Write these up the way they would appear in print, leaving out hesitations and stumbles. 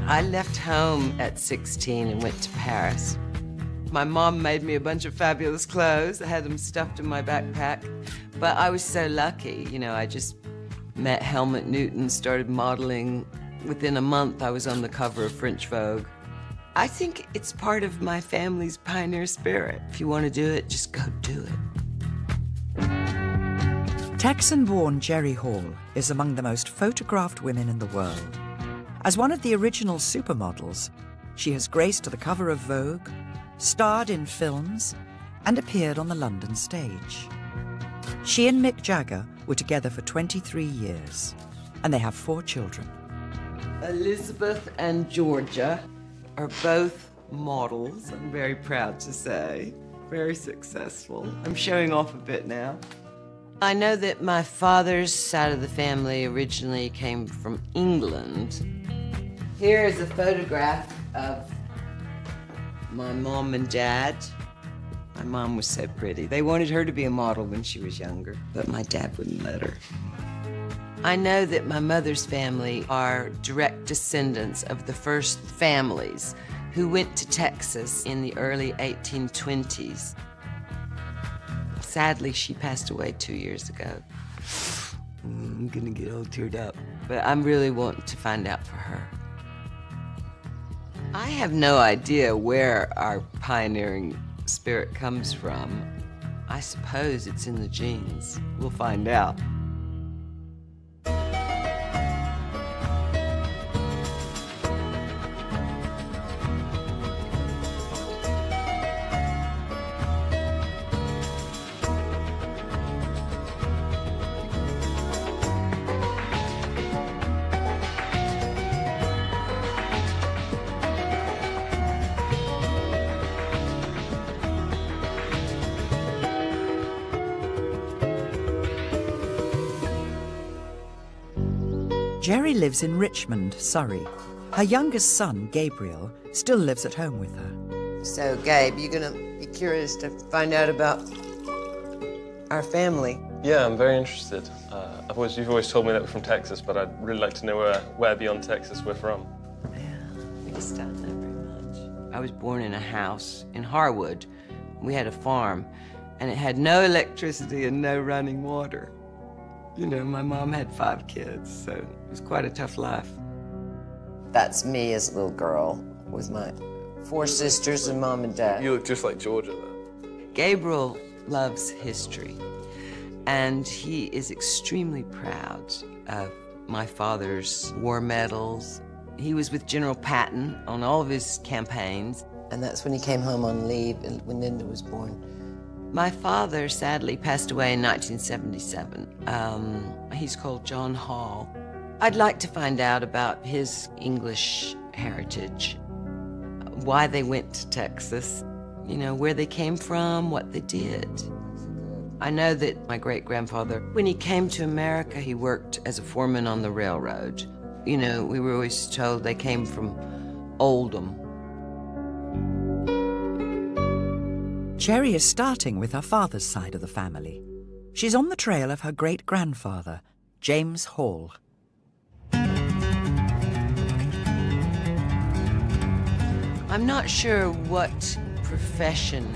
I left home at 16 and went to Paris. My mom made me a bunch of fabulous clothes. I had them stuffed in my backpack. But I was so lucky, you know, I just met Helmut Newton, started modeling. Within a month, I was on the cover of French Vogue. I think it's part of my family's pioneer spirit. If you want to do it, just go do it. Texan-born Jerry Hall is among the most photographed women in the world. As one of the original supermodels, she has graced the cover of Vogue, starred in films, and appeared on the London stage. She and Mick Jagger were together for 23 years, and they have 4 children. Elizabeth and Georgia are both models, I'm very proud to say. Very successful. I'm showing off a bit now. I know that my father's side of the family originally came from England. Here is a photograph of my mom and dad. My mom was so pretty. They wanted her to be a model when she was younger, but my dad wouldn't let her. I know that my mother's family are direct descendants of the first families who went to Texas in the early 1820s. Sadly, she passed away 2 years ago. I'm gonna get all teared up, but I'm really wanting to find out for her. I have no idea where our pioneering spirit comes from. I suppose it's in the genes. We'll find out. Jerry lives in Richmond, Surrey. Her youngest son, Gabriel, still lives at home with her. So, Gabe, you're gonna be curious to find out about our family? Yeah, I'm very interested. You've always told me that we're from Texas, but I'd really like to know where beyond Texas we're from. Yeah, we just don't know very much. I was born in a house in Harwood. We had a farm, and it had no electricity and no running water. You know, my mom had 5 kids, so it was quite a tough life. That's me as a little girl with my 4 sisters and mom and dad. You look just like Georgia, though. Gabriel loves history, and he is extremely proud of my father's war medals. He was with General Patton on all of his campaigns, and that's when he came home on leave and when Linda was born. My father sadly passed away in 1977. He's called John Hall. I'd like to find out about his English heritage, why they went to Texas, you know, where they came from, what they did. I know that my great-grandfather, when he came to America, he worked as a foreman on the railroad. You know, we were always told they came from Oldham. Jerry is starting with her father's side of the family. She's on the trail of her great-grandfather, James Hall. I'm not sure what profession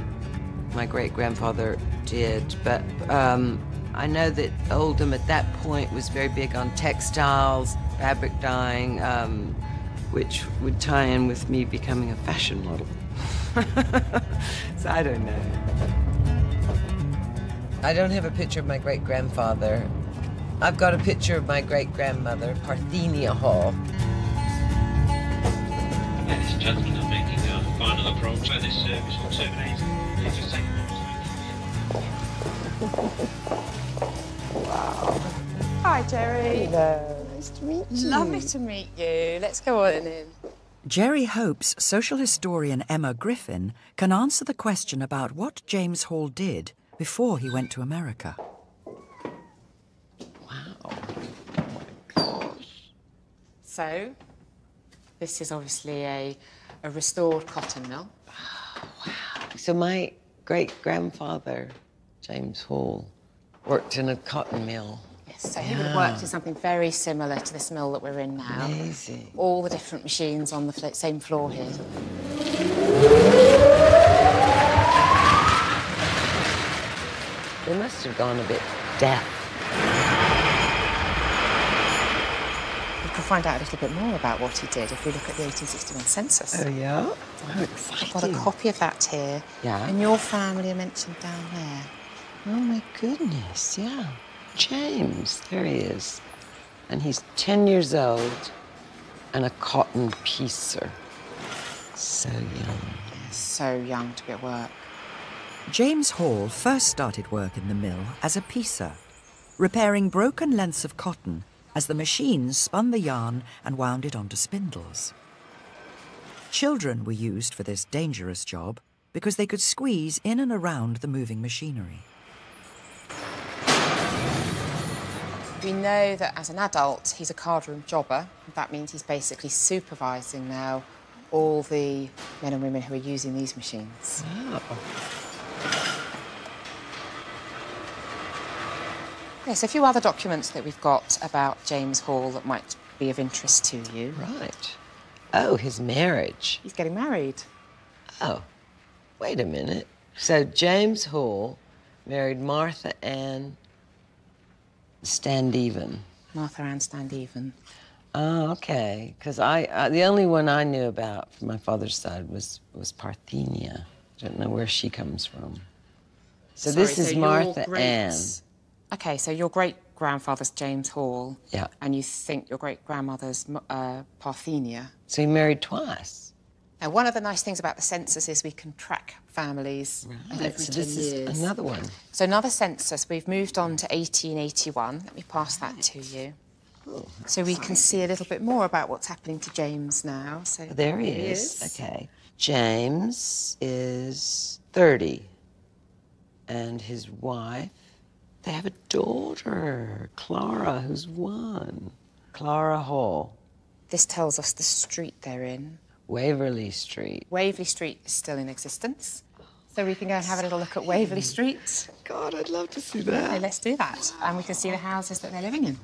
my great-grandfather did, but I know that Oldham at that point was very big on textiles, fabric dyeing, which would tie in with me becoming a fashion model. So I don't know. I don't have a picture of my great-grandfather. I've got a picture of my great-grandmother, Parthenia Hall. Ladies and gentlemen, I'm making a final approach, so this service will terminate. Please just take a moment. Wow. Hi, Jerry. Hello. Nice to meet you. Lovely to meet you. Let's go on in. Jerry hopes social historian Emma Griffin can answer the question about what James Hall did before he went to America. Wow. Oh my gosh. So, this is obviously a restored cotton mill. Oh, wow. So my great-grandfather, James Hall, worked in a cotton mill. Yes. So he would have worked in something very similar to this mill that we're in now. Amazing. All the different machines on the same floor here. They must have gone a bit deaf. We can find out a little bit more about what he did if we look at the 1861 census. Oh, yeah? How exciting. I've got a copy of that here. Yeah? And your family are mentioned down there. Oh, my goodness, yeah. James, there he is. And he's 10 years old and a cotton piecer. So young. So young to be at work. James Hall first started work in the mill as a piecer, repairing broken lengths of cotton as the machines spun the yarn and wound it onto spindles. Children were used for this dangerous job because they could squeeze in and around the moving machinery. We know that as an adult, he's a cardroom jobber. That means he's basically supervising now all the men and women who are using these machines. Wow. Yes, a few other documents that we've got about James Hall that might be of interest to you. Right. Oh, his marriage. He's getting married. Oh, wait a minute. So James Hall married Martha Ann Standeven. Martha Ann Standeven. Oh, okay. Because the only one I knew about from my father's side was Parthenia. I don't know where she comes from. So Sorry, this is so Martha your Ann. Okay, so your great-grandfather's James Hall. Yeah. And you think your great-grandmother's Parthenia. So he married twice. Now, one of the nice things about the census is we can track families every So 10 this years. is another one. So another census, we've moved on to 1881. Let me pass that to you. Oh, So we can see a little bit more about what's happening to James now. So there he is. Okay. James is 30. And his wife, they have a daughter, Clara, who's 1. Clara Hall, This tells us the street they're in. Waverly Street. Waverley Street is still in existence. So we can go and have a little look at Waverley Street. God, I'd love to see Okay, that. let's do that. And we can see the houses that they're living in.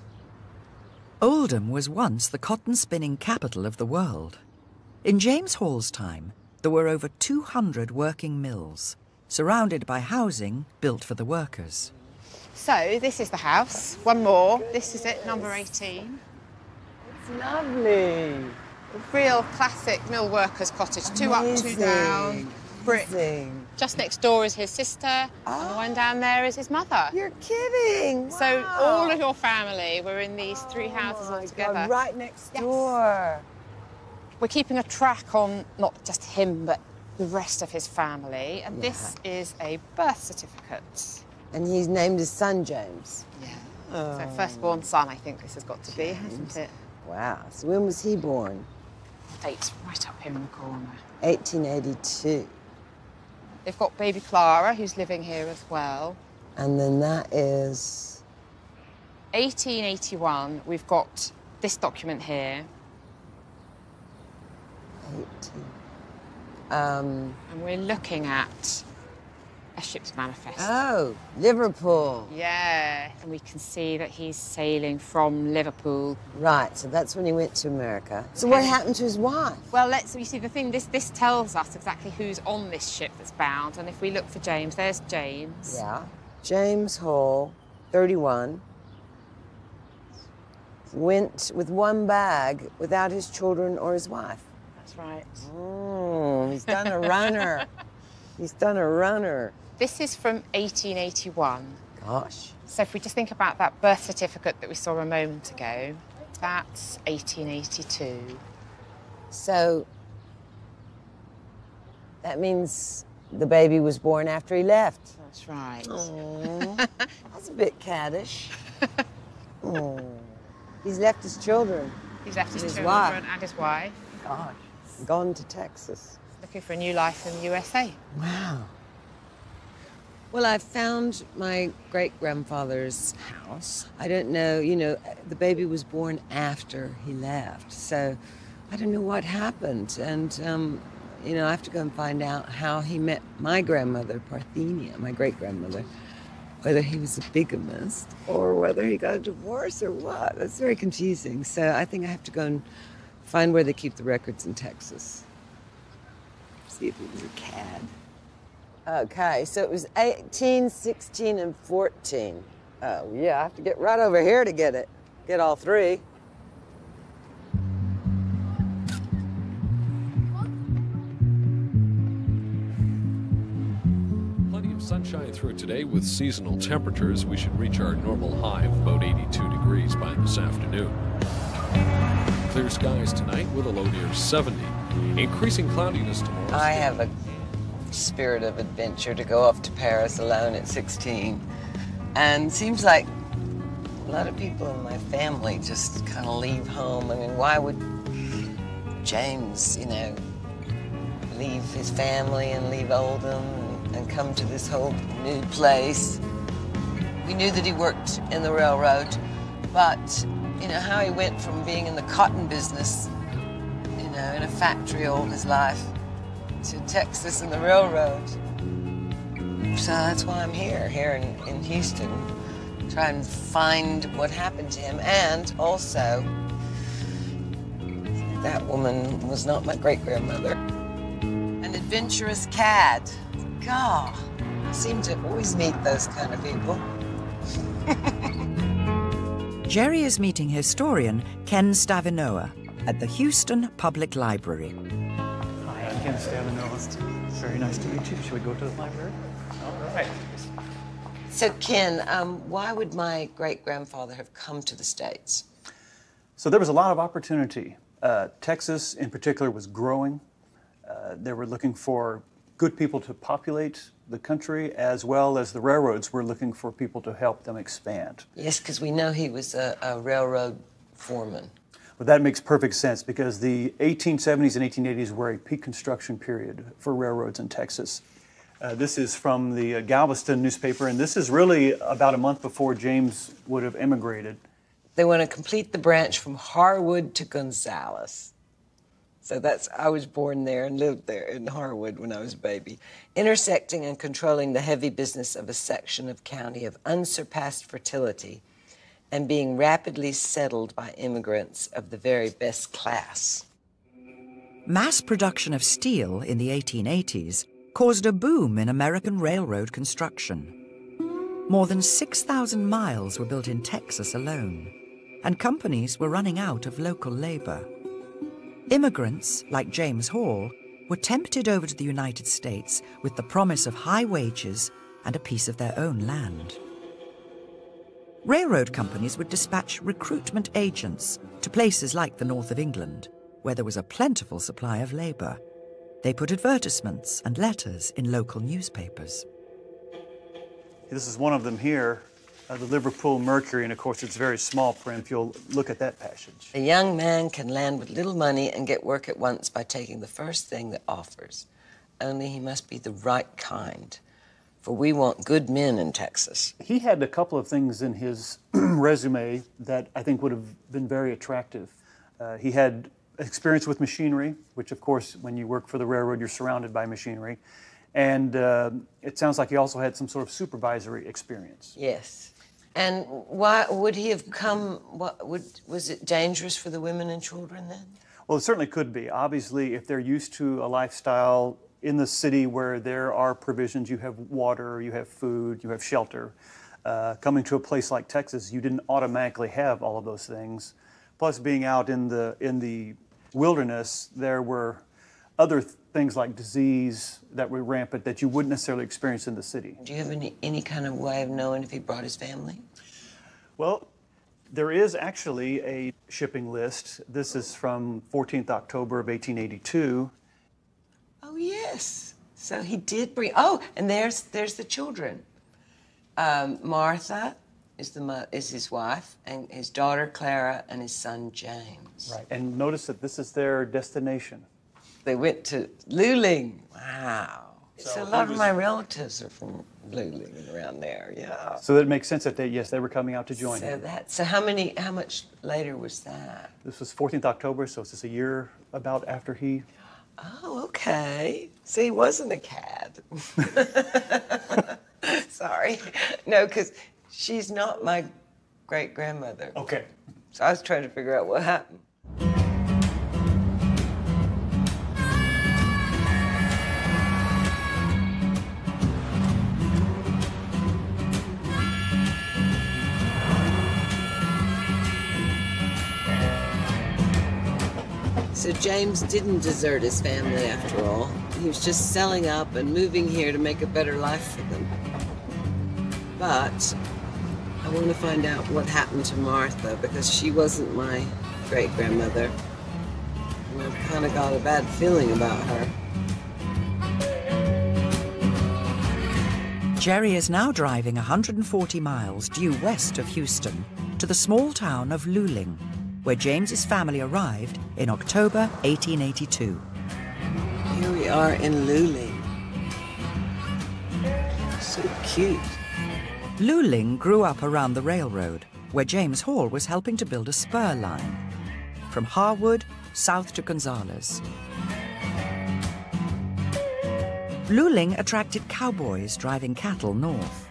Oldham was once the cotton spinning capital of the world. In James Hall's time, there were over 200 working mills, surrounded by housing built for the workers. So this is the house. One more. This is it, number 18. It's lovely. A real classic mill workers' cottage. 2 up, 2 down. Brick. Just next door is his sister, and the one down there is his mother. You're kidding. So all of your family were in these 3 houses all together. God, right next Yes. door. We're keeping a track on not just him, but the rest of his family. And this is a birth certificate. And he's named his son James. Yeah. So firstborn son, I think this has got to be, hasn't it? Wow. So when was he born? Date's right up here in the corner. 1882. They've got baby Clara, who's living here as well. And then that is 1881, we've got this document here. 18. And we're looking at a ship's manifest. Oh, Liverpool. Yeah, and we can see that he's sailing from Liverpool. Right, so that's when he went to America. So what happened to his wife? Well, you see, the thing, this tells us exactly who's on this ship that's bound. And if we look for James, there's James. Yeah. James Hall, 31, went with 1 bag without his children or his wife. That's right. Oh, he's done a runner. He's done a runner. This is from 1881. Gosh. So if we just think about that birth certificate that we saw a moment ago, that's 1882. So that means the baby was born after he left. That's right. Oh, that's a bit caddish. Oh, he's left his children. He's left his his children wife. and his wife, Gosh. Gone to Texas. looking for a new life in the USA. Wow. Well, I found my great-grandfather's house. I don't know, the baby was born after he left, so I don't know what happened. And, I have to go and find out how he met my grandmother, Parthenia, my great-grandmother. whether he was a bigamist or whether he got a divorce or what. It's very confusing. So I think I have to go and find where they keep the records in Texas. See if he was a cad. Okay, so it was 18, 16, and 14. Oh, yeah, I have to get right over here to get it. Get all three. Sunshine through today with seasonal temperatures. We should reach our normal high of about 82 degrees by this afternoon. Clear skies tonight with a low near 70. Increasing cloudiness tomorrow. I have a spirit of adventure to go off to Paris alone at 16. And seems like a lot of people in my family just kind of leave home. I mean, why would James, you know, leave his family and leave Oldham and come to this whole new place? We knew that he worked in the railroad, but, you know, how he went from being in the cotton business, you know, in a factory all his life, to Texas and the railroad. So that's why I'm here in Houston, trying to find what happened to him. And also, that woman was not my great-grandmother. An adventurous cad. God, I seem to always meet those kind of people. Jerry is meeting historian Ken Stavinoa at the Houston Public Library. Hi, I'm Ken Stavinoa. Very nice to meet you. Should we go to the library? All right. So, Ken, why would my great-grandfather have come to the States? So there was a lot of opportunity. Texas, in particular, was growing. They were looking for good people to populate the country, as well as the railroads were looking for people to help them expand. Yes, because we know he was a railroad foreman. Well, that makes perfect sense because the 1870s and 1880s were a peak construction period for railroads in Texas. This is from the Galveston newspaper, and this is really about a month before James would have emigrated. They want to complete the branch from Harwood to Gonzales. So I was born there and lived there in Harwood when I was a baby. Intersecting and controlling the heavy business of a section of county of unsurpassed fertility and being rapidly settled by immigrants of the very best class. Mass production of steel in the 1880s caused a boom in American railroad construction. More than 6,000 miles were built in Texas alone, and companies were running out of local labor. Immigrants, like James Hall, were tempted over to the United States with the promise of high wages and a piece of their own land. Railroad companies would dispatch recruitment agents to places like the north of England, where there was a plentiful supply of labor. They put advertisements and letters in local newspapers. This is one of them here, the Liverpool Mercury, and of course it's very small print if you'll look at that passage. A young man can land with little money and get work at once by taking the first thing that offers. Only he must be the right kind, for we want good men in Texas. He had a couple of things in his resume that I think would have been very attractive. He had experience with machinery, which of course when you work for the railroad you're surrounded by machinery. And it sounds like he also had some sort of supervisory experience. Yes. And why would he have come? Was it dangerous for the women and children then? Well, it certainly could be. Obviously, if they're used to a lifestyle in the city where there are provisions, you have water, you have food, you have shelter. Coming to a place like Texas, you didn't automatically have all of those things. Plus, being out in the wilderness, there were other things like disease that were rampant that you wouldn't necessarily experience in the city. Do you have any kind of way of knowing if he brought his family? Well, there is actually a shipping list. This is from 14th October of 1882. Oh, yes. So he did bring, oh, and there's the children. Martha is his wife, and his daughter Clara, and his son James. Right, and notice that this is their destination. They went to Luling. Wow. So a lot of my relatives are from Luling and around there, yeah. So that makes sense that they were coming out to join him. So how much later was that? This was 14th October, so it's just a year about after he... Oh, okay. So he wasn't a cad. Sorry. No, because she's not my great-grandmother. Okay. So I was trying to figure out what happened. So James didn't desert his family after all. He was just selling up and moving here to make a better life for them. But I want to find out what happened to Martha, because she wasn't my great-grandmother. And I've kind of got a bad feeling about her. Jerry is now driving 140 miles due west of Houston to the small town of Luling, where James's family arrived in October 1882. Here we are in Luling. So cute. Luling grew up around the railroad, where James Hall was helping to build a spur line from Harwood south to Gonzales. Luling attracted cowboys driving cattle north.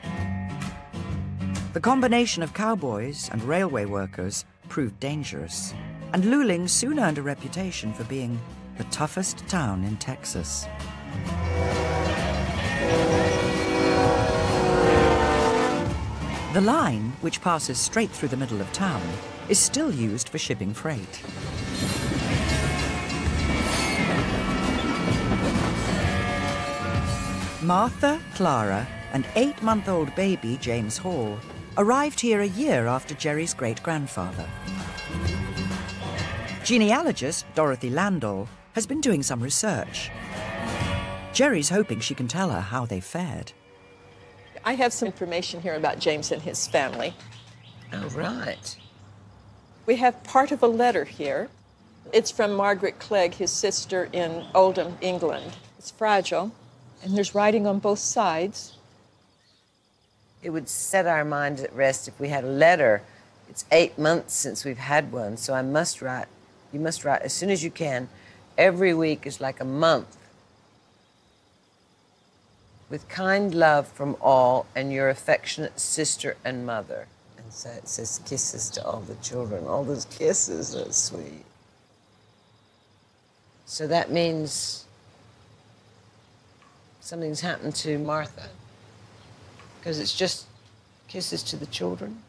The combination of cowboys and railway workers proved dangerous, and Luling soon earned a reputation for being the toughest town in Texas. The line, which passes straight through the middle of town, is still used for shipping freight. Martha, Clara, and 8-month-old baby James Hall arrived here a year after Jerry's great-grandfather. Genealogist Dorothy Landau has been doing some research. Jerry's hoping she can tell her how they fared. I have some information here about James and his family. Oh, right. We have part of a letter here. It's from Margaret Clegg, his sister in Oldham, England. It's fragile, and there's writing on both sides. It would set our minds at rest if we had a letter. It's 8 months since we've had one, so I must write. You must write as soon as you can. Every week is like a month. With kind love from all and your affectionate sister and mother. And so it says kisses to all the children. All those kisses are sweet. So that means something's happened to Martha. Because it's just kisses to the children.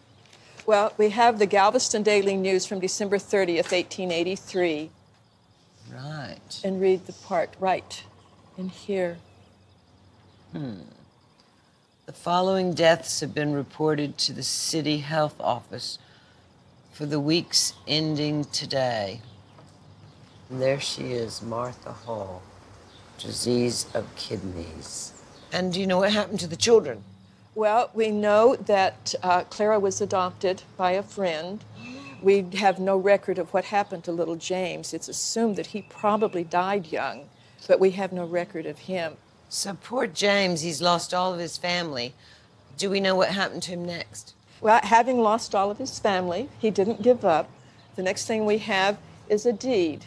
Well, we have the Galveston Daily News from December 30th, 1883. Right. And read the part right in here. The following deaths have been reported to the City Health Office for the weeks ending today. And there she is, Martha Hall, disease of kidneys. And do you know what happened to the children? Well, we know that Clara was adopted by a friend. We have no record of what happened to little James. It's assumed that he probably died young, but we have no record of him. So poor James, he's lost all of his family. Do we know what happened to him next? Well, having lost all of his family, he didn't give up. The next thing we have is a deed.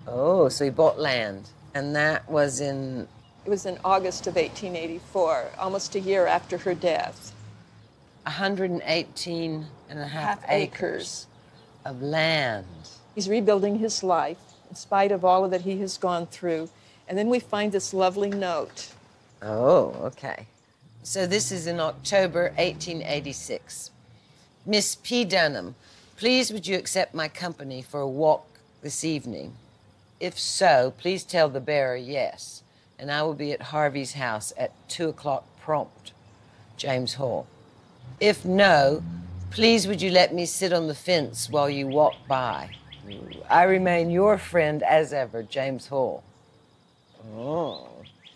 Oh, so he bought land. And that was in... It was in August of 1884, almost a year after her death. 118 and a half acres of land. He's rebuilding his life in spite of all that he has gone through. And then we find this lovely note. Oh, okay. So this is in October 1886. Miss P. Dunham, please would you accept my company for a walk this evening? If so, please tell the bearer yes, and I will be at Harvey's house at 2 o'clock prompt. James Hall. If no, please would you let me sit on the fence while you walk by? I remain your friend as ever, James Hall. Oh.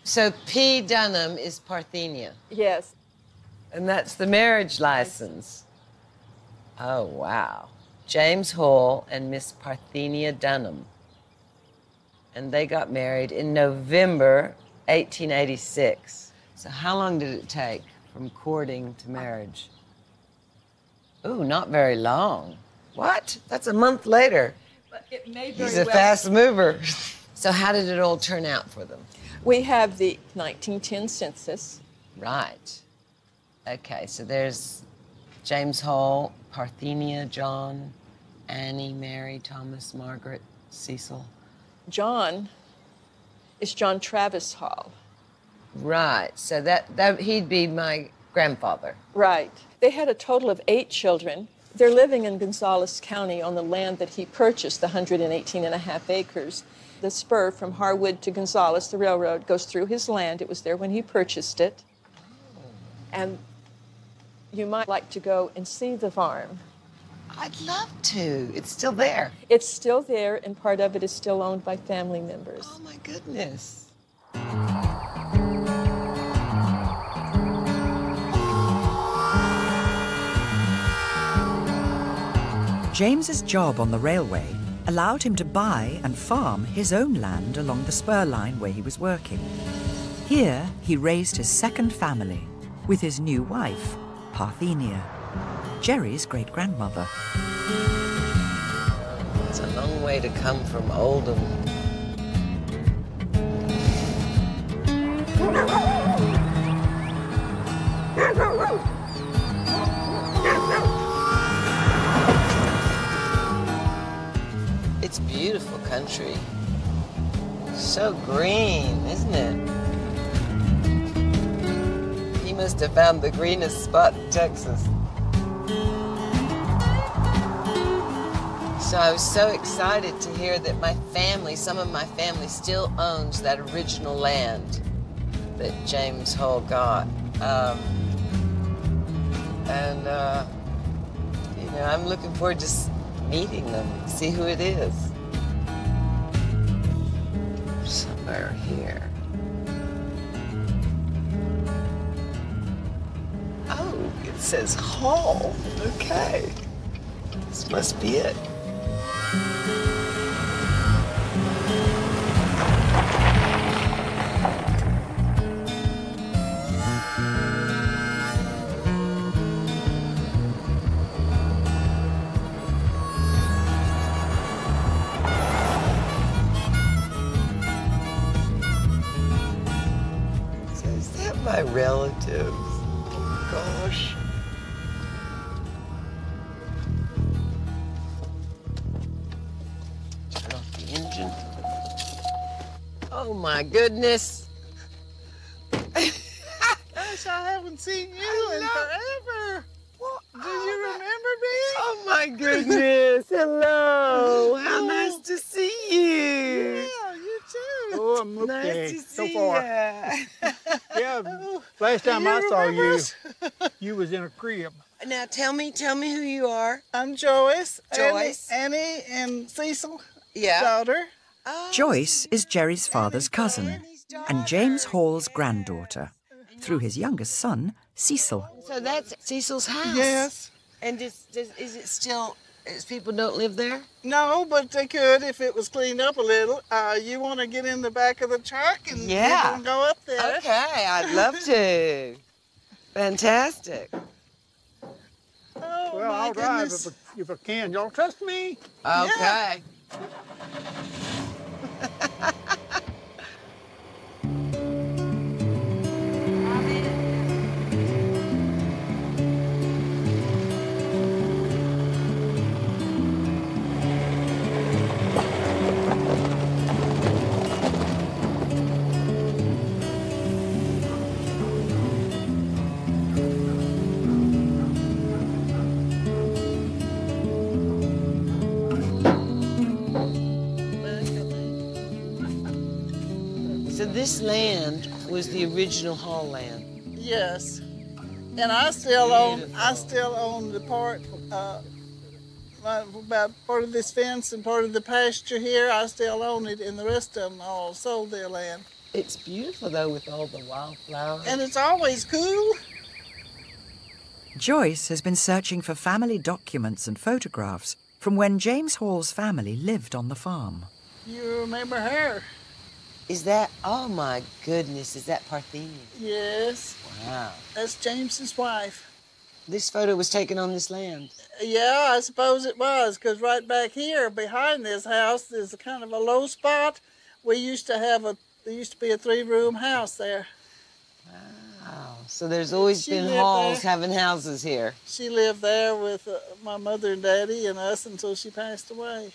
So P. Dunham is Parthenia. Yes. And that's the marriage license. Oh, wow. James Hall and Miss Parthenia Dunham. And they got married in November 1886. So how long did it take from courting to marriage? Ooh, not very long. What? That's a month later. But it may very He's a well... fast mover. So how did it all turn out for them? We have the 1910 census. Right. Okay, so there's James Hall, Parthenia, John, Annie, Mary, Thomas, Margaret, Cecil. John is John Travis Hall. Right, so that he'd be my grandfather. Right. They had a total of 8 children. They're living in Gonzales County on the land that he purchased, the 118.5 acres. The spur from Harwood to Gonzales, the railroad, goes through his land. It was there when he purchased it. And you might like to go and see the farm. I'd love to. It's still there. It's still there, and part of it is still owned by family members. Oh, my goodness. James's job on the railway allowed him to buy and farm his own land along the spur line where he was working. Here, he raised his second family with his new wife, Parthenia, Jerry's great-grandmother. It's a long way to come from Oldham. It's beautiful country. So green, isn't it? He must have found the greenest spot in Texas. So I was so excited to hear that my family, some of my family, still owns that original land that James Hall got. You know, I'm looking forward to meeting them, see who it is. Somewhere here. Oh, it says Hall. Okay. This must be it. My relatives. Oh, gosh. Turn off the engine. Oh, my goodness. Gosh, I haven't seen you in forever. Do you remember me? Oh, my goodness. Hello. How nice to see you. Yeah, you too. Oh, I'm okay. Nice to So see far. ya. Yeah, last time I saw remember you, us? you was in a crib. Now, tell me who you are. I'm Joyce. Joyce. Annie and Cecil. Yeah. Daughter. Oh, Joyce is Jerry's father's cousin and James Hall's granddaughter, through his youngest son, Cecil. So that's Cecil's house. Yes. And is it still, people don't live there? No, but they could if it was cleaned up a little. You want to get in the back of the truck and Yeah. we can go up there? Okay, I'd love to. Fantastic. Oh, Well, my I'll drive goodness. if I can. Y'all trust me? Okay. So this land was the original Hall land. Yes. And I still own the part, about part of this fence and part of the pasture here. I still own it, and the rest of them all sold their land. It's beautiful though with all the wildflowers. And it's always cool. Joyce has been searching for family documents and photographs from when James Hall's family lived on the farm. You remember her? Is that, oh my goodness, is that Parthenia? Yes. Wow. That's James's wife. This photo was taken on this land. Yeah, I suppose it was, because right back here behind this house there's a kind of a low spot. There used to be a 3-room house there. Wow. Wow. So there's always She been lived Halls there. having houses here. She lived there with my mother and daddy and us until she passed away.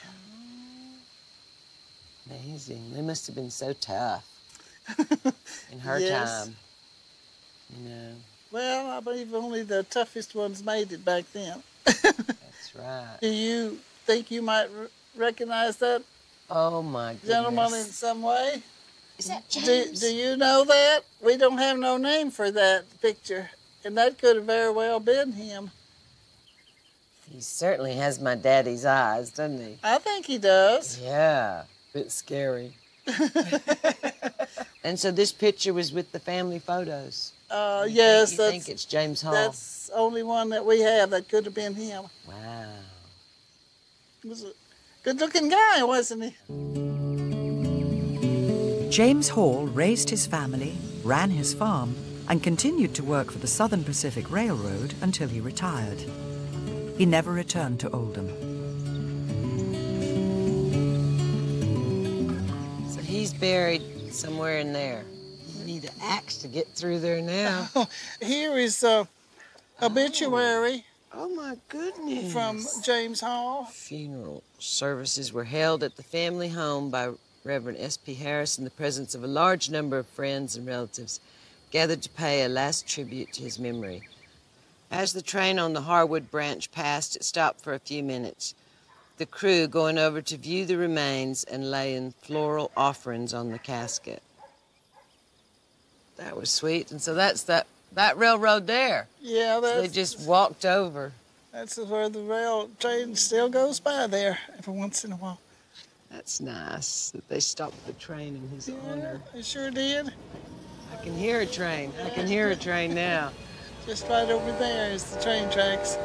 Amazing. They must have been so tough in her Yes. time. You know, Well, I believe only the toughest ones made it back then. that's right. Do you think you might recognize that Oh my goodness. gentleman in some way? Is that Do, James? do you know that? We don't have no name for that picture, and that could have very well been him. He certainly has my daddy's eyes, doesn't he? I think he does. Yeah, bit scary. And so this picture was with the family photos. Yes, You that's, think it's James Hall? that's the only one that we have that could have been him. Wow. He was a good-looking guy, wasn't he? James Hall raised his family, ran his farm, and continued to work for the Southern Pacific Railroad until he retired. He never returned to Oldham. So he's buried somewhere in there. You need an axe to get through there now. Here is obituary Oh my goodness. from James Hall. Funeral services were held at the family home by Reverend S.P. Harris in the presence of a large number of friends and relatives gathered to pay a last tribute to his memory. As the train on the Harwood branch passed, it stopped for a few minutes. The crew going over to view the remains and laying floral offerings on the casket. That was sweet. And so that's that railroad there. Yeah, So they just walked over. that's where the rail train still goes by there every once in a while. That's nice that they stopped the train in his honor. It sure did. I can hear a train. I can hear a train now. Just right over there is the train tracks.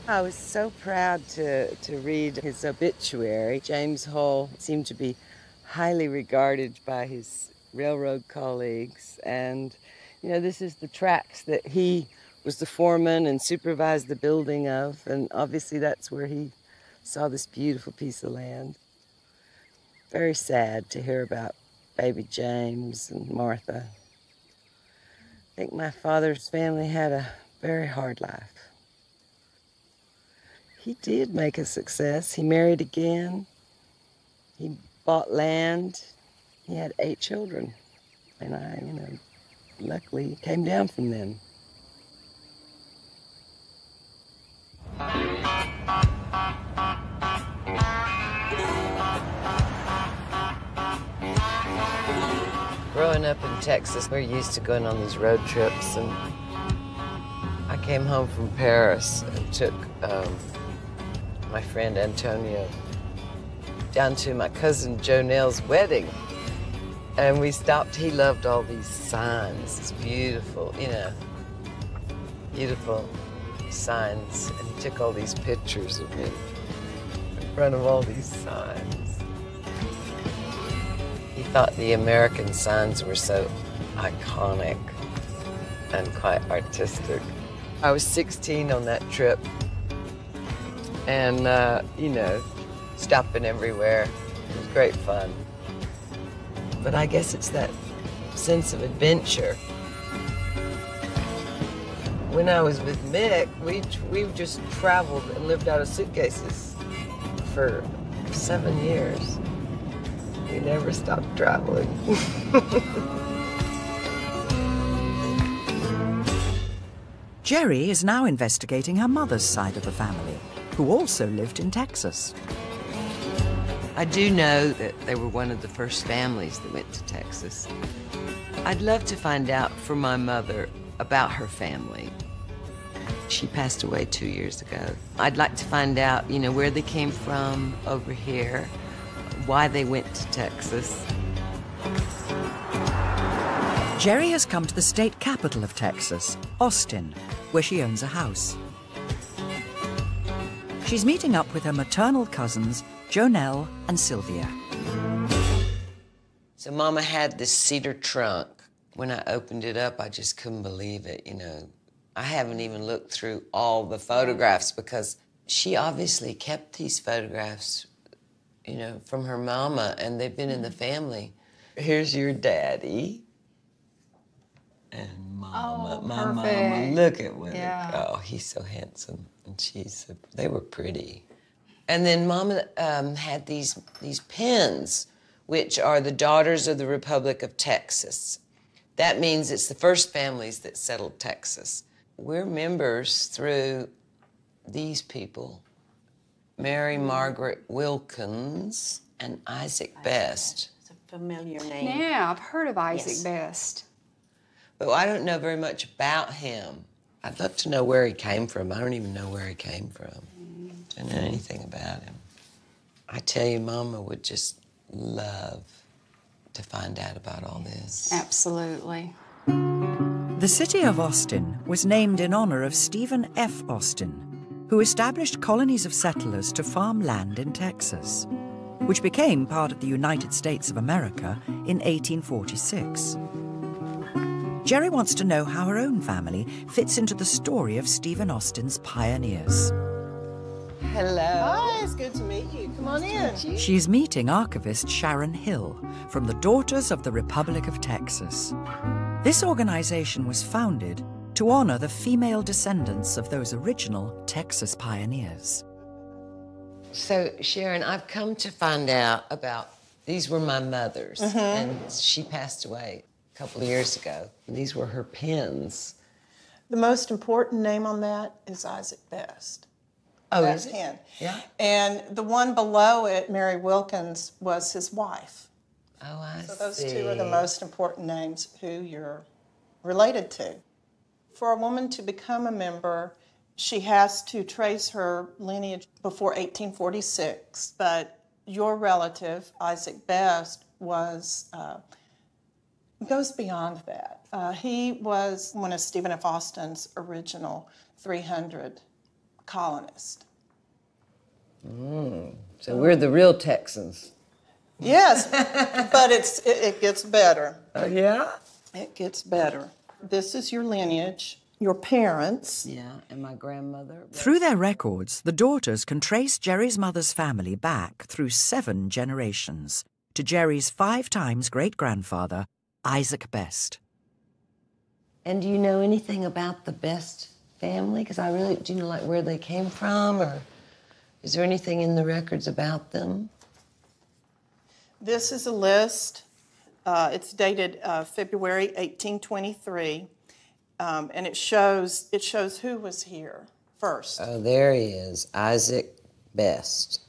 I was so proud to read his obituary. James Hall seemed to be highly regarded by his railroad colleagues. And, you know, this is the tracks that he was the foreman and supervised the building of. And obviously that's where he saw this beautiful piece of land. Very sad to hear about baby James and Martha. I think my father's family had a very hard life. He did make a success. He married again. He bought land. He had 8 children. And I, luckily came down from them. Growing up in Texas, we're used to going on these road trips, and I came home from Paris and took my friend Antonio down to my cousin Jonelle's wedding. And we stopped. He loved all these signs. It's beautiful, beautiful signs. And he took all these pictures of me in front of all these signs. He thought the American signs were so iconic and quite artistic. I was 16 on that trip. And, stopping everywhere. It was great fun. But I guess it's that sense of adventure. When I was with Mick, we just traveled and lived out of suitcases for 7 years. We never stopped traveling. Jerry is now investigating her mother's side of the family, who also lived in Texas. I do know that they were one of the first families that went to Texas. I'd love to find out from my mother about her family. She passed away 2 years ago. I'd like to find out, where they came from over here, why they went to Texas. Jerry has come to the state capital of Texas, Austin, where she owns a house. She's meeting up with her maternal cousins, Jonelle and Sylvia. So Mama had this cedar trunk. When I opened it up, I just couldn't believe it, I haven't even looked through all the photographs because she obviously kept these photographs, from her mama, and they've been in the family. Here's your daddy. And Mama, Oh, my Mama, perfect. look at Willie. Yeah. Oh, he's so handsome, and they were pretty. And then Mama had these pins, which are the Daughters of the Republic of Texas. That means it's the first families that settled Texas. We're members through these people, Mary Margaret Wilkins and Isaac Best. It's a familiar name. Yeah, I've heard of Isaac Yes. Best. But I don't know very much about him. I'd love to know where he came from. I don't even know where he came from. I don't know anything about him. I tell you, Mama would just love to find out about all this. Absolutely. The city of Austin was named in honor of Stephen F. Austin, who established colonies of settlers to farm land in Texas, which became part of the United States of America in 1846. Jerry wants to know how her own family fits into the story of Stephen Austin's pioneers. Hello. Hi, it's good to meet you. Come on in. She's meeting archivist Sharon Hill from the Daughters of the Republic of Texas. This organization was founded to honor the female descendants of those original Texas pioneers. So, Sharon, I've come to find out about, these were my mother's, and she passed away a couple of years ago. These were her pins. The most important name on that is Isaac Best. Oh, That's is it? him. Yeah. And the one below it, Mary Wilkins, was his wife. Oh, I see. So those two are the most important names who you're related to. For a woman to become a member, she has to trace her lineage before 1846, but your relative, Isaac Best, goes beyond that. He was one of Stephen F. Austin's original 300 colonists. So we're the real Texans. Yes, but it gets better. Oh, yeah? It gets better. This is your lineage, your parents. Yeah, and my grandmother. Through their records, the daughters can trace Jerry's mother's family back through 7 generations to Jerry's 5 times great-grandfather, Isaac Best. And do you know anything about the Best family? Because do you know, like, where they came from, or is there anything in the records about them? This is a list. It's dated February 1823, and it shows who was here first. Oh, there he is, Isaac Best,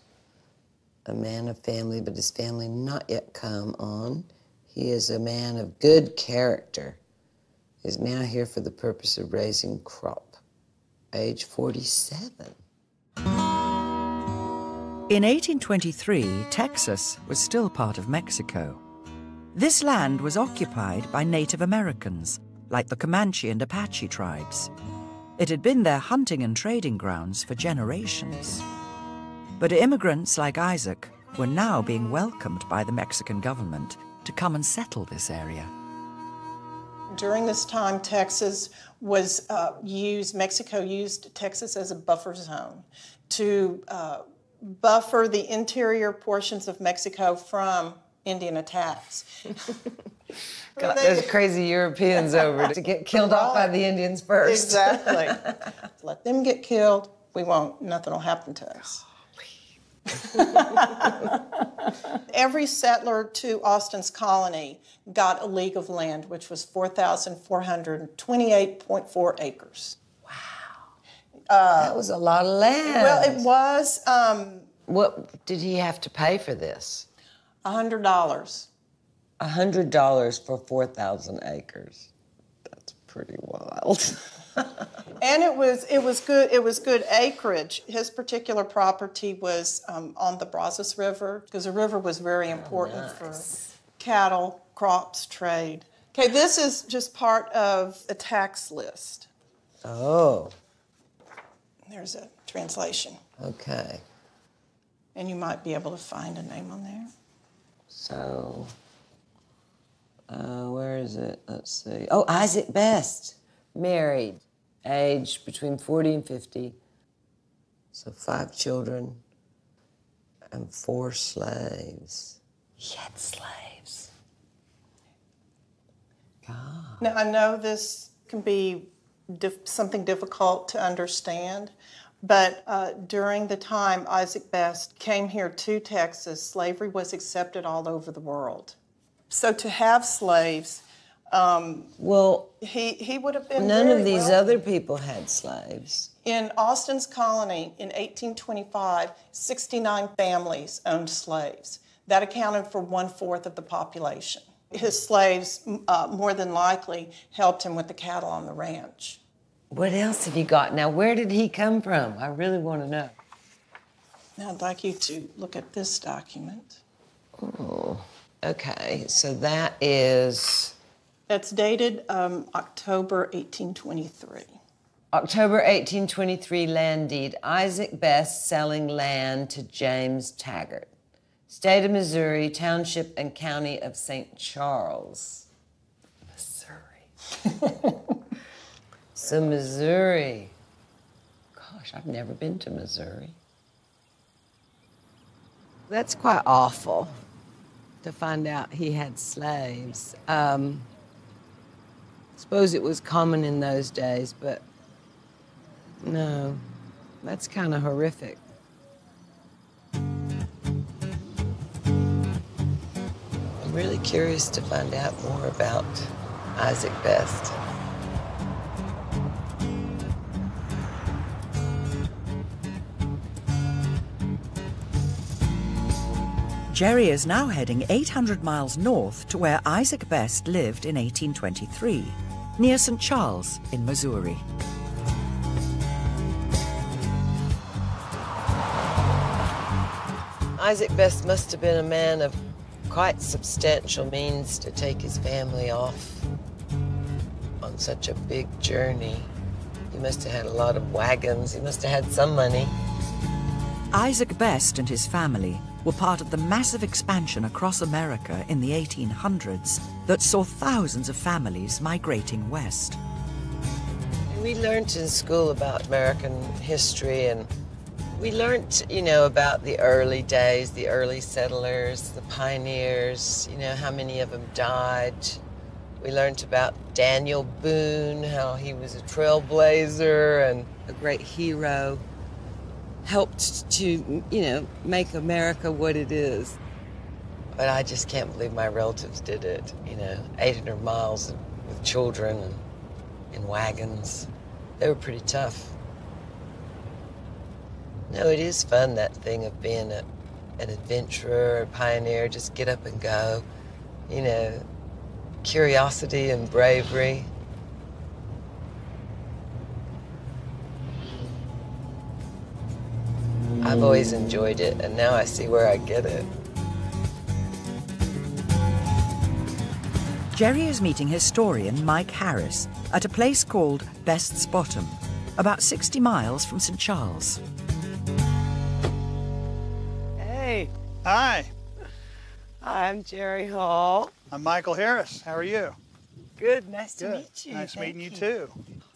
a man of family, but his family not yet come on. He is a man of good character. Is now here for the purpose of raising crop. Age 47. In 1823, Texas was still part of Mexico. This land was occupied by Native Americans, like the Comanche and Apache tribes. It had been their hunting and trading grounds for generations. But immigrants like Isaac were now being welcomed by the Mexican government to come and settle this area. During this time, Texas was Mexico used Texas as a buffer zone to buffer the interior portions of Mexico from Indian attacks. Got those crazy Europeans over to get killed off by the Indians first. Exactly. Let them get killed, nothing will happen to us. Every settler to Austin's colony got a league of land, which was 4,428.4 acres. Wow. That was a lot of land. Well, it was. What did he have to pay for this? $100. $100 for 4,000 acres. That's pretty wild. And it was good. It was good acreage. His particular property was on the Brazos River, because the river was very important for cattle, crops, trade. Okay, this is just part of a tax list. Oh. There's a translation. Okay. And you might be able to find a name on there. So, where is it? Let's see. Oh, Isaac Best, married, aged between 40 and 50. So 5 children and 4 slaves. He had slaves. Now, I know this can be something difficult to understand, but during the time Isaac Best came here to Texas, slavery was accepted all over the world. So to have slaves, well, he would have been none very of these wealthy. other people had slaves. In Austin's colony in 1825, 69 families owned slaves. That accounted for 1/4 of the population. His slaves, more than likely, helped him with the cattle on the ranch. What else have you got? Now, where did he come from? I really want to know. Now, I'd like you to look at this document. Oh, okay. So that is... That's dated October 1823. October 1823 land deed. Isaac Best selling land to James Taggart. State of Missouri, Township and County of St. Charles. Missouri. So Missouri. Gosh, I've never been to Missouri. That's quite awful to find out he had slaves. Suppose it was common in those days, but no, that's kind of horrific. I'm really curious to find out more about Isaac Best. Jerry is now heading 800 miles north to where Isaac Best lived in 1823, near St. Charles in Missouri. Isaac Best must have been a man of quite substantial means to take his family off on such a big journey. He must have had a lot of wagons. He must have had some money. Isaac Best and his family were part of the massive expansion across America in the 1800s that saw thousands of families migrating west. We learned in school about American history, and we learned, about the early days, the early settlers, the pioneers, how many of them died. We learned about Daniel Boone, how he was a trailblazer and a great hero. Helped to, make America what it is. But I just can't believe my relatives did it, 800 miles with children and in wagons. They were pretty tough. No, it is fun, that thing of being an adventurer, a pioneer, just get up and go. Curiosity and bravery. I've always enjoyed it, and now I see where I get it. Jerry is meeting historian Mike Harris at a place called Best's Bottom, about 60 miles from St. Charles. Hey. Hi. I'm Jerry Hall. I'm Michael Harris. How are you? Good. Nice to Good. meet you. Nice Thank meeting you too.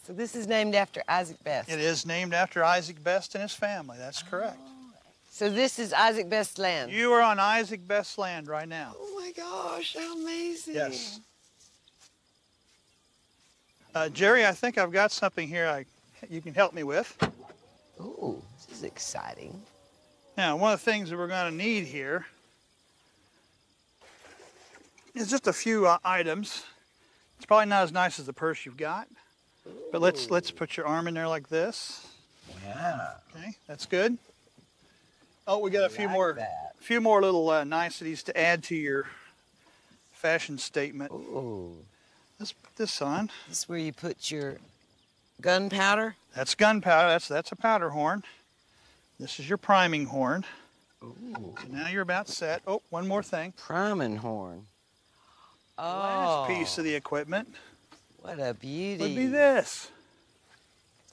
So this is named after Isaac Best. It is named after Isaac Best and his family. That's correct. So this is Isaac Best's land? You are on Isaac Best's land right now. Oh my gosh, how amazing. Yes. Jerry, I think I've got something here you can help me with. Ooh, this is exciting. Now, one of the things that we're going to need here is just a few items. It's probably not as nice as the purse you've got, but let's put your arm in there like this. Yeah. Okay, that's good. Oh, we got a few more little niceties to add to your fashion statement. Ooh. Let's put this on. This is where you put your gunpowder? That's gunpowder. That's a powder horn. This is your priming horn. Ooh. So now you're about set. Oh, one more thing. Priming horn. Oh. Last piece of the equipment. What a beauty. Would be this.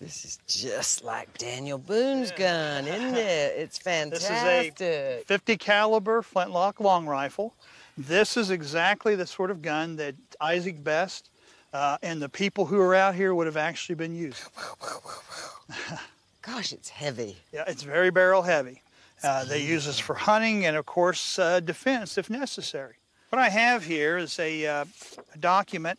This is just like Daniel Boone's gun, isn't it? It's fantastic. This is a 50 caliber flintlock long rifle. This is exactly the sort of gun that Isaac Best and the people who are out here would have actually been using. Gosh, it's heavy. Yeah, it's very barrel heavy. They use this for hunting and, of course, defense if necessary. What I have here is a document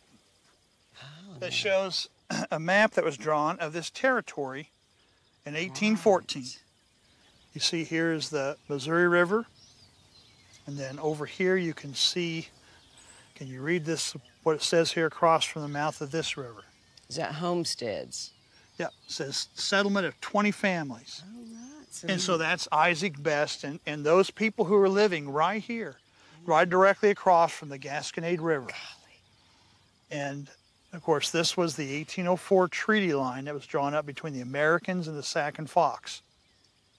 that shows a map that was drawn of this territory in 1814. Right. You see here is the Missouri River, and then over here you can see, can you read this, what it says here across from the mouth of this river? Is that homesteads? Yeah, it says settlement of 20 families. Oh, right. And so that's Isaac Best and those people who are living right here, right directly across from the Gasconade River. Golly. And of course, this was the 1804 treaty line that was drawn up between the Americans and the Sac and Fox.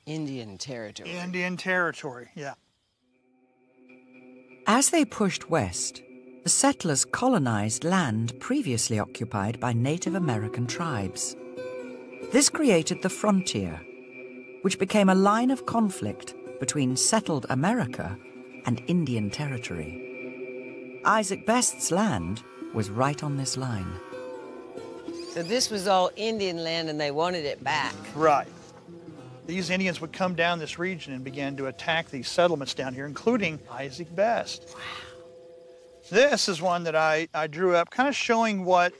Indian territory. Indian territory, yeah. As they pushed west, the settlers colonized land previously occupied by Native American tribes. This created the frontier, which became a line of conflict between settled America and Indian territory. Isaac Best's land was right on this line. So this was all Indian land and they wanted it back. Right. These Indians would come down this region and began to attack these settlements down here, including Isaac Best. Wow. This is one that I drew up, kind of showing what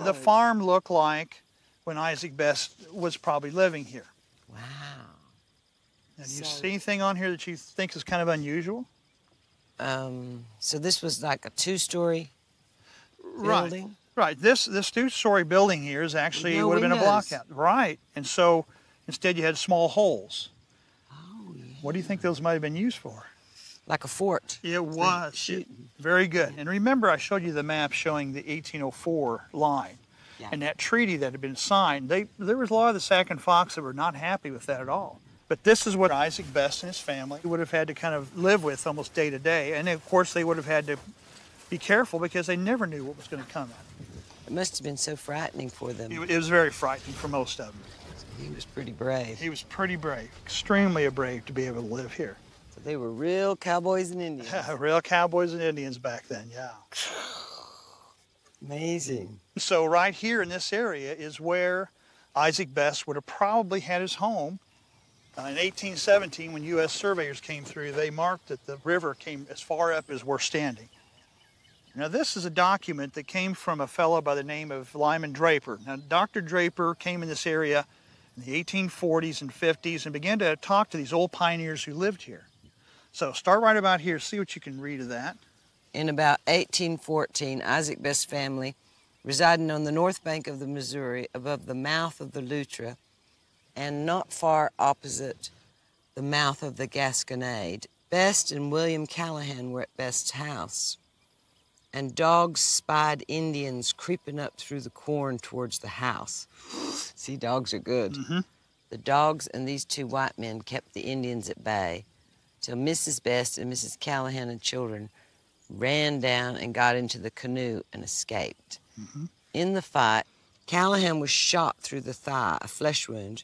the farm looked like when Isaac Best was probably living here. Wow. Now, do you see anything on here that you think is kind of unusual? So this was like a two-story building? Right. This two-story building here is actually would have been a block out. Right. And so instead you had small holes. Oh, yeah. What do you think those might have been used for? Like a fort. It was. Very good. And remember I showed you the map showing the 1804 line. Yeah. And that treaty that had been signed. There was a lot of the Sac and Fox that were not happy with that at all. But this is what Isaac Best and his family would have had to kind of live with almost day to day. And of course they would have had to be careful because they never knew what was going to come out. It must have been so frightening for them. It was very frightening for most of them. He was pretty brave. He was pretty brave, extremely brave to be able to live here. So they were real cowboys and Indians. Real cowboys and Indians back then, yeah. Amazing. So right here in this area is where Isaac Best would have probably had his home. In 1817, when U.S. surveyors came through, they marked that the river came as far up as we're standing. Now this is a document that came from a fellow by the name of Lyman Draper. Now Dr. Draper came in this area in the 1840s and 50s and began to talk to these old pioneers who lived here. So start right about here, see what you can read of that. In about 1814, Isaac Best's family, residing on the north bank of the Missouri above the mouth of the Luttra and not far opposite the mouth of the Gasconade, Best and William Callahan were at Best's house, and dogs spied Indians creeping up through the corn towards the house. See, dogs are good. Mm-hmm. The dogs and these two white men kept the Indians at bay till Mrs. Best and Mrs. Callahan and children ran down and got into the canoe and escaped. Mm-hmm. In the fight, Callahan was shot through the thigh, a flesh wound,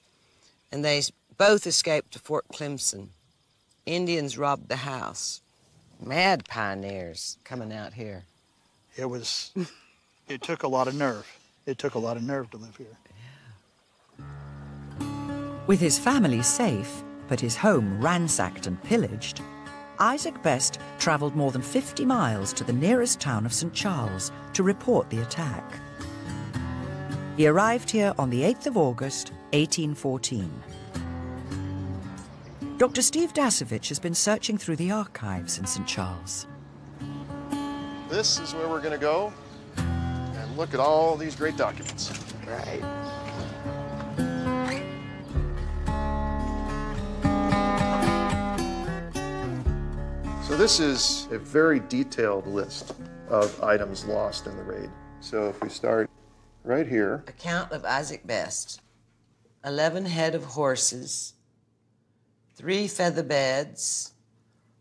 and they both escaped to Fort Clemson. Indians robbed the house. Mad pioneers coming out here. It took a lot of nerve. It took a lot of nerve to live here. Yeah. With his family safe, but his home ransacked and pillaged, Isaac Best traveled more than 50 miles to the nearest town of St. Charles to report the attack. He arrived here on the 8th of August, 1814. Dr. Steve Dasovich has been searching through the archives in St. Charles. This is where we're going to go and look at all these great documents. Right. So this is a very detailed list of items lost in the raid. So if we start right here. Account of Isaac Best. 11 head of horses, 3 feather beds,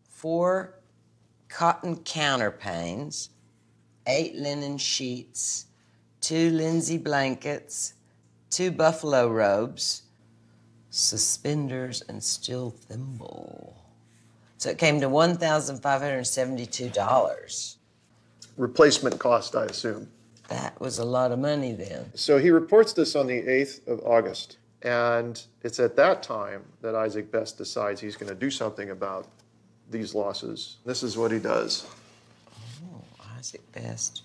4 cotton counterpanes, 8 linen sheets, 2 linsey blankets, 2 buffalo robes, suspenders, and steel thimble. So it came to $1,572. Replacement cost, I assume. That was a lot of money then. So he reports this on the 8th of August, and it's at that time that Isaac Best decides he's going to do something about these losses. This is what he does. Oh, Isaac Best.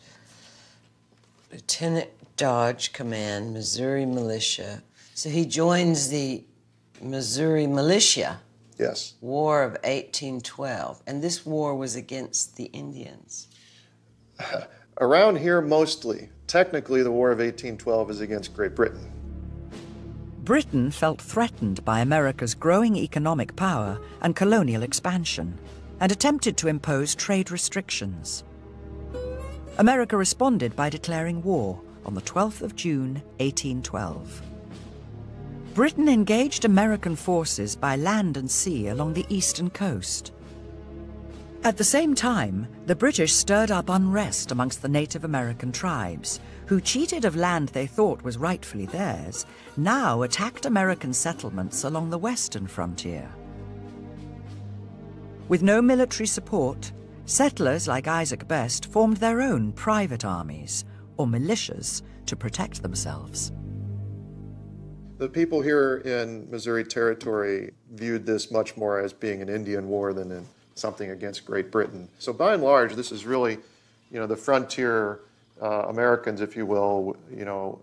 Lieutenant Dodge Command, Missouri Militia. So he joins the Missouri Militia. Yes. War of 1812. And this war was against the Indians. Around here, mostly. Technically, the War of 1812 is against Great Britain. Britain felt threatened by America's growing economic power and colonial expansion, and attempted to impose trade restrictions. America responded by declaring war on the 12th of June, 1812. Britain engaged American forces by land and sea along the eastern coast. At the same time, the British stirred up unrest amongst the Native American tribes, who, cheated of land they thought was rightfully theirs, now attacked American settlements along the western frontier. With no military support, settlers like Isaac Best formed their own private armies, or militias, to protect themselves. The people here in Missouri Territory viewed this much more as being an Indian war than something against Great Britain. So by and large, this is really, the frontier Americans, if you will,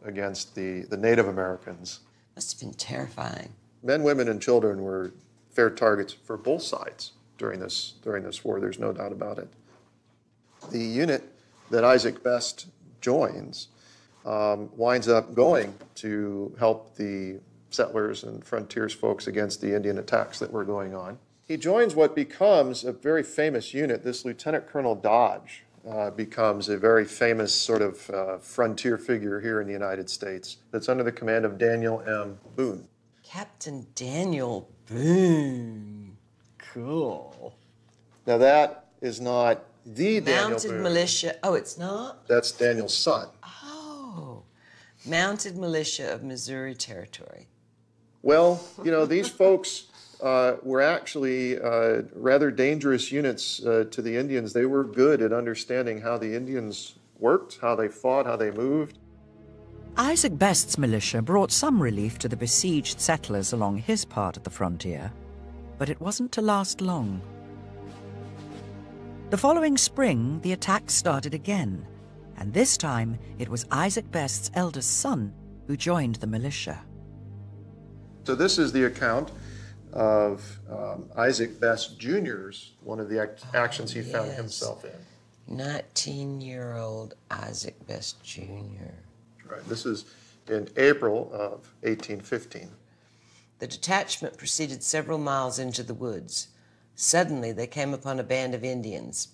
against the Native Americans. Must have been terrifying. Men, women, and children were fair targets for both sides during this war. There's no doubt about it. The unit that Isaac Best joins winds up going to help the settlers and frontiers folks against the Indian attacks that were going on. He joins what becomes a very famous unit. This Lieutenant Colonel Dodge becomes a very famous sort of frontier figure here in the United States that's under the command of Daniel M. Boone. Captain Daniel Boone. Cool. Now that is not the Daniel Mounted Boone. Militia. Oh, it's not? That's Daniel's son. Oh. Mounted Militia of Missouri Territory. Well, these folks were actually rather dangerous units to the Indians. They were good at understanding how the Indians worked, how they fought, how they moved. Isaac Best's militia brought some relief to the besieged settlers along his part of the frontier, but it wasn't to last long. The following spring, the attacks started again, and this time it was Isaac Best's eldest son who joined the militia. So this is the account of Isaac Best Jr.'s, one of the actions he found himself in. 19-year-old Isaac Best Jr. Right. This is in April of 1815. The detachment proceeded several miles into the woods. Suddenly, they came upon a band of Indians.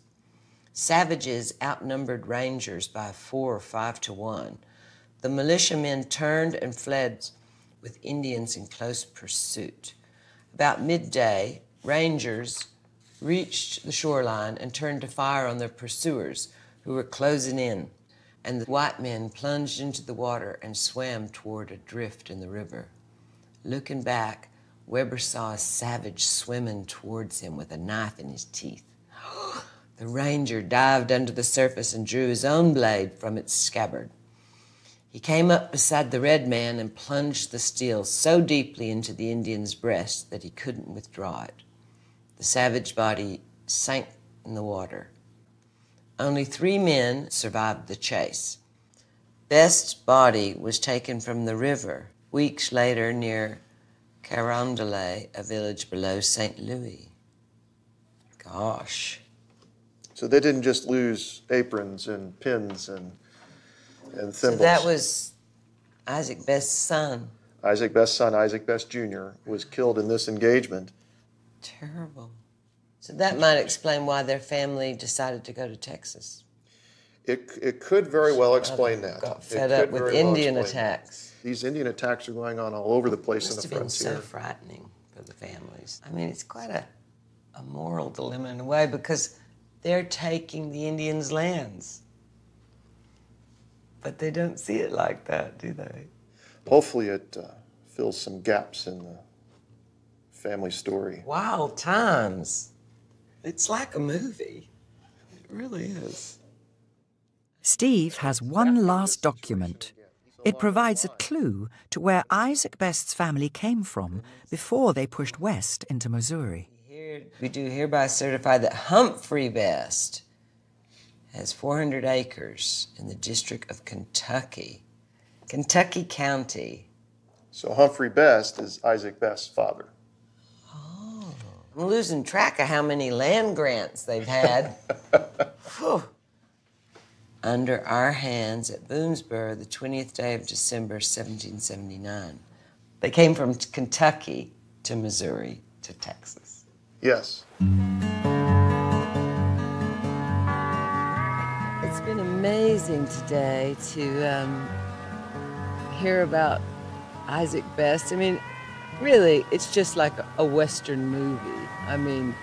Savages outnumbered Rangers by 4 or 5 to 1. The militiamen turned and fled with Indians in close pursuit. About midday, Rangers reached the shoreline and turned to fire on their pursuers, who were closing in, and the white men plunged into the water and swam toward a drift in the river. Looking back, Weber saw a savage swimming towards him with a knife in his teeth. The ranger dived under the surface and drew his own blade from its scabbard. He came up beside the red man and plunged the steel so deeply into the Indian's breast that he couldn't withdraw it. The savage body sank in the water. Only 3 men survived the chase. Best's body was taken from the river weeks later near Carondelet, a village below St. Louis. Gosh. So they didn't just lose aprons and pins and thimbles. So that was Isaac Best's son. Isaac Best's son, Isaac Best Jr., was killed in this engagement. Terrible. So that might explain why their family decided to go to Texas. It could very well explain that. Got fed up with Indian attacks. These Indian attacks are going on all over the place in the frontier. Must have been so frightening for the families. I mean, it's quite a moral dilemma in a way, because they're taking the Indians' lands. But they don't see it like that, do they? Hopefully it fills some gaps in the family story. Wild times. It's like a movie. It really is. Steve has one last document. It provides a clue to where Isaac Best's family came from before they pushed west into Missouri. We do hereby certify that Humphrey Best has 400 acres in the District of Kentucky Kentucky County. So Humphrey Best is Isaac Best's father. I'm losing track of how many land grants they've had. Whew. Under our hands at Boonesboro, the 20th day of December, 1779. They came from Kentucky to Missouri to Texas. Yes. It's been amazing today to hear about Isaac Best. I mean, really, it's just like a Western movie. I mean,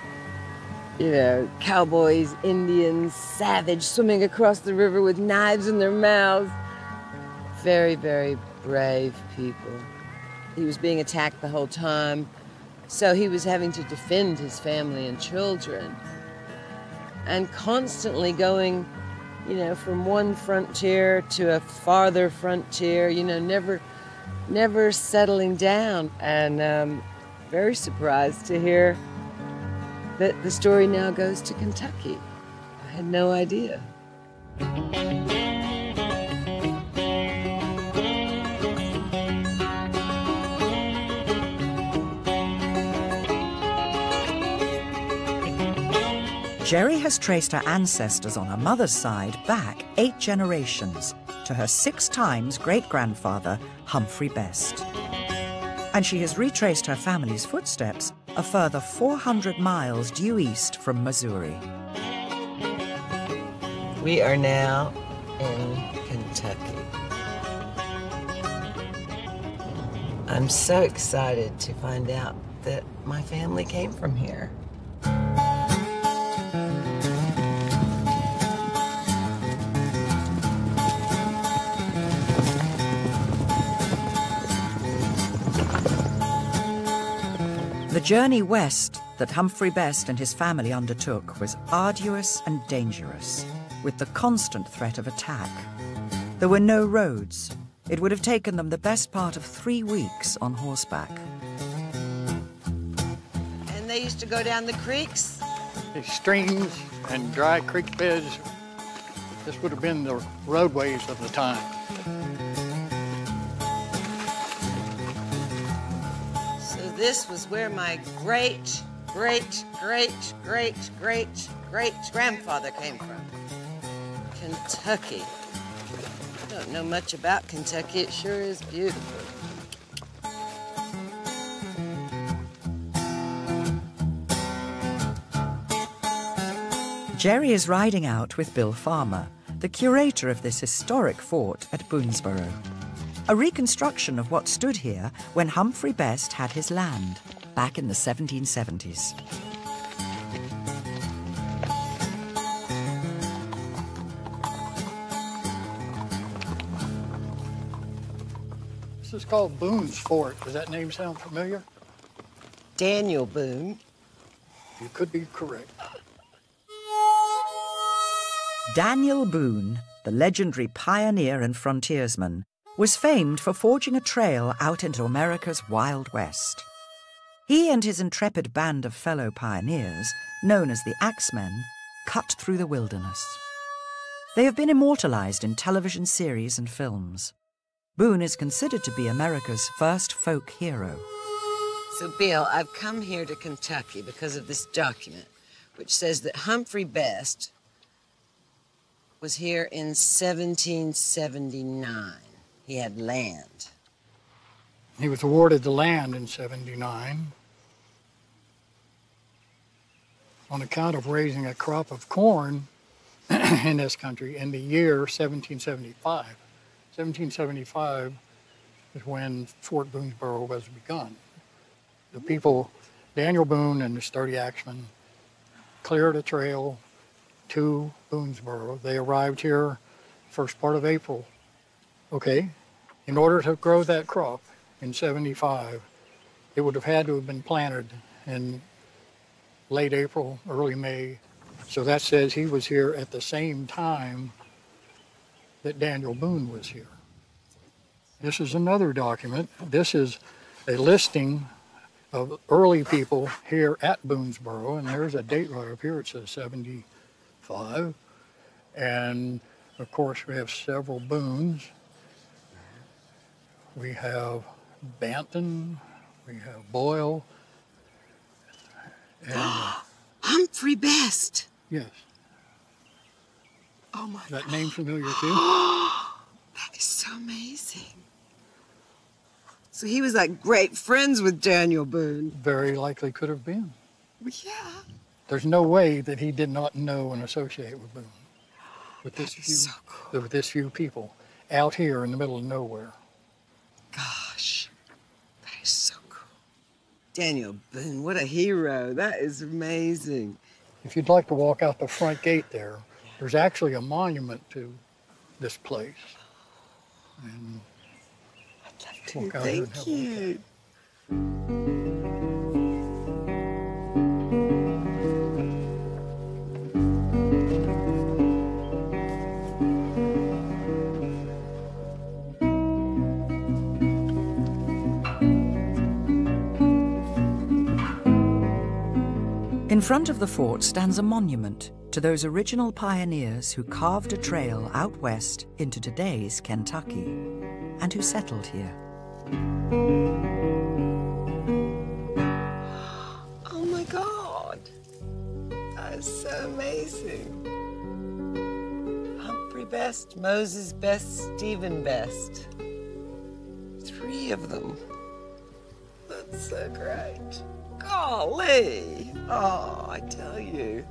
you know, cowboys, Indians, savage, swimming across the river with knives in their mouths. Very, very brave people. He was being attacked the whole time, so he was having to defend his family and children. And constantly going, you know, from one frontier to a farther frontier, you know, never settling down. And very surprised to hear that the story now goes to Kentucky. I had no idea. Jerry has traced her ancestors on her mother's side back 8 generations to her 6 times great-grandfather, Humphrey Best. And she has retraced her family's footsteps a further 400 miles due east from Missouri. We are now in Kentucky. I'm so excited to find out that my family came from here. The journey west that Humphrey Best and his family undertook was arduous and dangerous, with the constant threat of attack. There were no roads. It would have taken them the best part of 3 weeks on horseback. And they used to go down the creeks? The streams and dry creek beds, this would have been the roadways of the time. This was where my great-great-great-great-great-great-grandfather came from. Kentucky. I don't know much about Kentucky. It sure is beautiful. Jerry is riding out with Bill Farmer, the curator of this historic fort at Boonesboro. A reconstruction of what stood here when Humphrey Best had his land, back in the 1770s. This is called Boone's Fort. Does that name sound familiar? Daniel Boone. You could be correct. Daniel Boone, the legendary pioneer and frontiersman, was famed for forging a trail out into America's Wild West. He and his intrepid band of fellow pioneers, known as the Axemen, cut through the wilderness. They have been immortalized in television series and films. Boone is considered to be America's first folk hero. So, Bill, I've come here to Kentucky because of this document, which says that Humphrey Best was here in 1779. He had land. He was awarded the land in '79 on account of raising a crop of corn in this country in the year 1775. 1775 is when Fort Boonesboro was begun. The people, Daniel Boone and the sturdy axemen, cleared a trail to Boonesboro. They arrived here first part of April. Okay, in order to grow that crop in '75, it would have had to have been planted in late April, early May. So that says he was here at the same time that Daniel Boone was here. This is another document. This is a listing of early people here at Boonesboro, and there's a date right up here. It says 75. And of course, we have several Boones. We have Banton, we have Boyle, and Humphrey Best. yes. Oh my That name familiar too? That is so amazing. So he was like great friends with Daniel Boone. Very likely could have been. Yeah. There's no way that he did not know and associate with Boone. With this with this few people out here in the middle of nowhere. Gosh, that is so cool. Daniel Boone, what a hero. That is amazing. If you'd like to walk out the front gate there, there's actually a monument to this place. And I'd love to. walk out here and Thank have a look at it. you. In front of the fort stands a monument to those original pioneers who carved a trail out west into today's Kentucky and who settled here. Oh my God. That is so amazing. Humphrey Best, Moses Best, Stephen Best. 3 of them. That's so great. Golly. Oh, I tell you.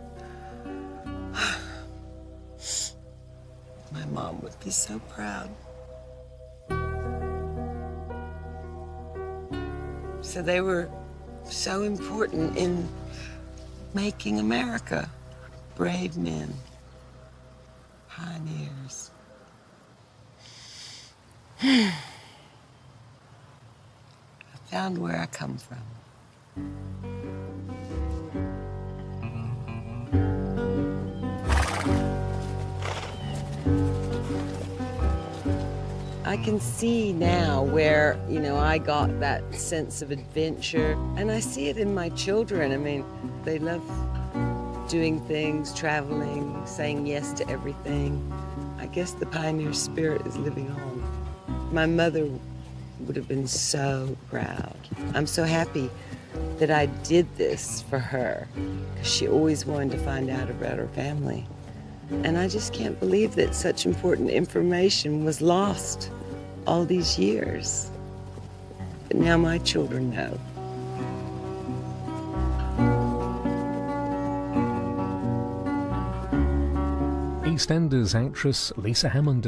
My mom would be so proud. So they were so important in making America. Brave men, pioneers. I found where I come from. I can see now where, you know, I got that sense of adventure, and I see it in my children. I mean, they love doing things, traveling, saying yes to everything. I guess the pioneer spirit is living on. My mother would have been so proud. I'm so happy that I did this for her, because she always wanted to find out about her family. And I just can't believe that such important information was lost all these years. But now my children know. EastEnders actress Lisa Hammond